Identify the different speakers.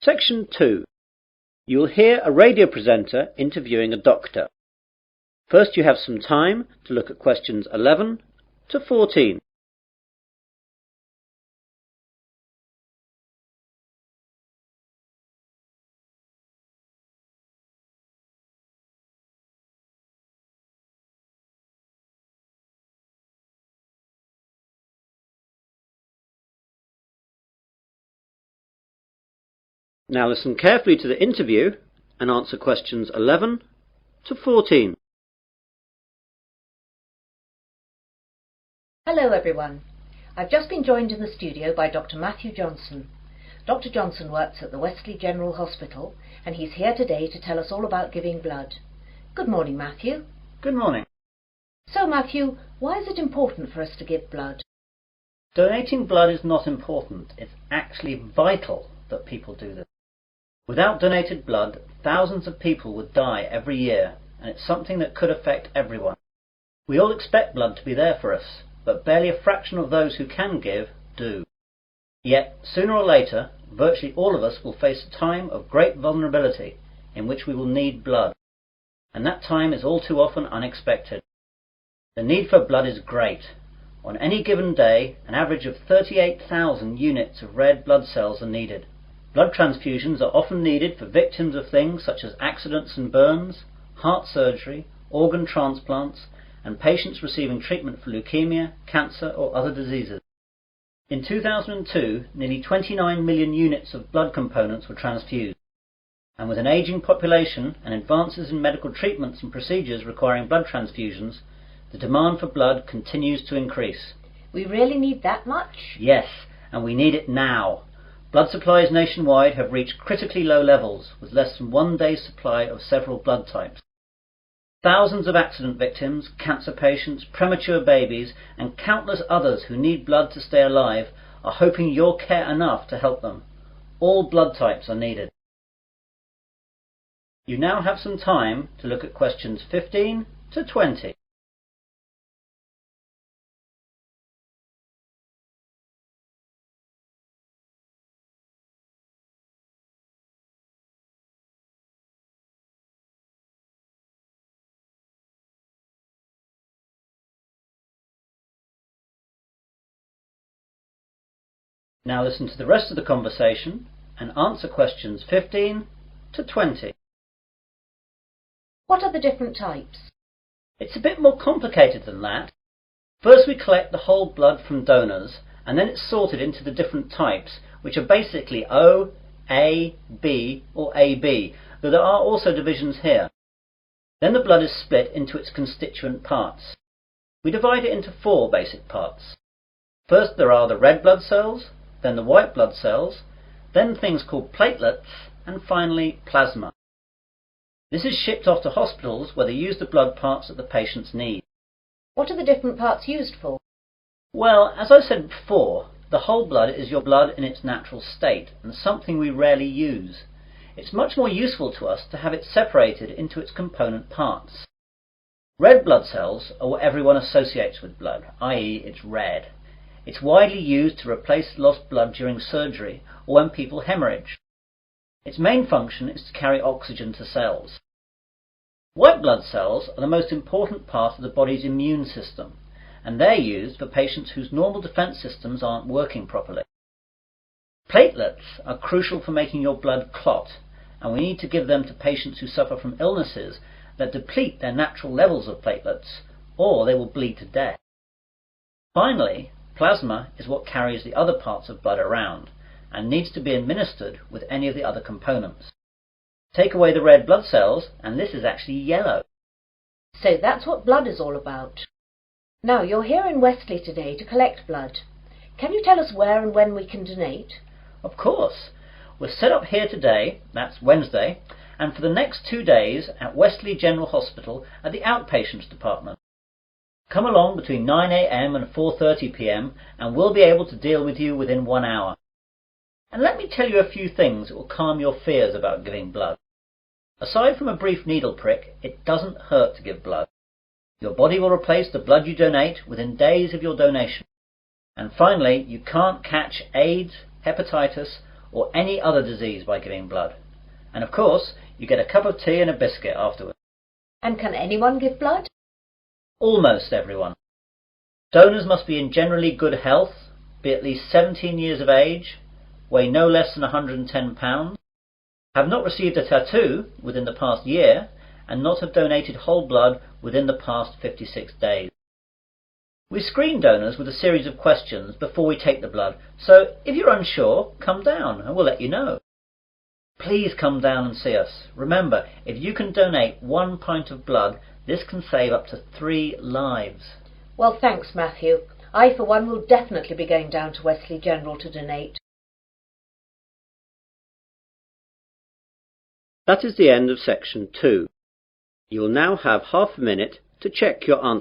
Speaker 1: Section 2. You will hear a radio presenter interviewing a doctor. First you have some time to look at questions 11 to 14. Now listen carefully to the interview and answer questions 11 to 14.
Speaker 2: Hello everyone. I've just been joined in the studio by Dr. Matthew Johnson. Dr. Johnson works at the Wesley General Hospital and he's here today to tell us all about giving blood. Good morning, Matthew.
Speaker 3: Good morning.
Speaker 2: So Matthew, why is it important for us to give blood?
Speaker 3: Donating blood is not important. It's actually vital that people do this. Without donated blood, thousands of people would die every year, and it's something that could affect everyone. We all expect blood to be there for us, but barely a fraction of those who can give do. Yet, sooner or later, virtually all of us will face a time of great vulnerability in which we will need blood, and that time is all too often unexpected. The need for blood is great. On any given day, an average of 38,000 units of red blood cells are needed. Blood transfusions are often needed for victims of things such as accidents and burns, heart surgery, organ transplants, and patients receiving treatment for leukemia, cancer or other diseases. In 2002, nearly 29 million units of blood components were transfused, and with an aging population and advances in medical treatments and procedures requiring blood transfusions, the demand for blood continues to increase.
Speaker 2: We really need that much?
Speaker 3: Yes, and we need it now. Blood supplies nationwide have reached critically low levels, with less than 1 day's supply of several blood types. Thousands of accident victims, cancer patients, premature babies, and countless others who need blood to stay alive are hoping you'll care enough to help them. All blood types are needed. You now have some time to look at questions 15 to 20. Now listen to the rest of the conversation and answer questions 15 to 20.
Speaker 2: What are the different types?
Speaker 3: It's a bit more complicated than that. First we collect the whole blood from donors, and then it's sorted into the different types, which are basically O, A, B or AB, though there are also divisions here. Then the blood is split into its constituent parts. We divide it into 4 basic parts. First there are the red blood cells, then the white blood cells, then things called platelets, and finally plasma. This is shipped off to hospitals where they use the blood parts that the patients need.
Speaker 2: What are the different parts used for?
Speaker 3: Well, as I said before, the whole blood is your blood in its natural state, and something we rarely use. It's much more useful to us to have it separated into its component parts. Red blood cells are what everyone associates with blood, i.e. it's red. It's widely used to replace lost blood during surgery or when people hemorrhage. Its main function is to carry oxygen to cells. White blood cells are the most important part of the body's immune system, and they're used for patients whose normal defense systems aren't working properly. Platelets are crucial for making your blood clot, and we need to give them to patients who suffer from illnesses that deplete their natural levels of platelets, or they will bleed to death. Finally, plasma is what carries the other parts of blood around and needs to be administered with any of the other components. Take away the red blood cells and this is actually yellow.
Speaker 2: So that's what blood is all about. Now you're here in Wesley today to collect blood. Can you tell us where and when we can donate?
Speaker 3: Of course. We're set up here today, that's Wednesday, and for the next 2 days at Wesley General Hospital at the outpatients department. Come along between 9 a.m. and 4:30 p.m. and we'll be able to deal with you within 1 hour. And let me tell you a few things that will calm your fears about giving blood. Aside from a brief needle prick, it doesn't hurt to give blood. Your body will replace the blood you donate within days of your donation. And finally, you can't catch AIDS, hepatitis, or any other disease by giving blood. And of course, you get a cup of tea and a biscuit afterwards.
Speaker 2: And can anyone give blood?
Speaker 3: Almost everyone. Donors must be in generally good health, be at least 17 years of age, weigh no less than 110 pounds, have not received a tattoo within the past year, and not have donated whole blood within the past 56 days. We screen donors with a series of questions before we take the blood, so if you're unsure, come down and we'll let you know. Please come down and see us. Remember, if you can donate 1 pint of blood, this can save up to 3 lives.
Speaker 2: Well, thanks, Matthew. I, for one, will definitely be going down to Wesley General to donate.
Speaker 1: That is the end of section 2. You will now have half a minute to check your answers.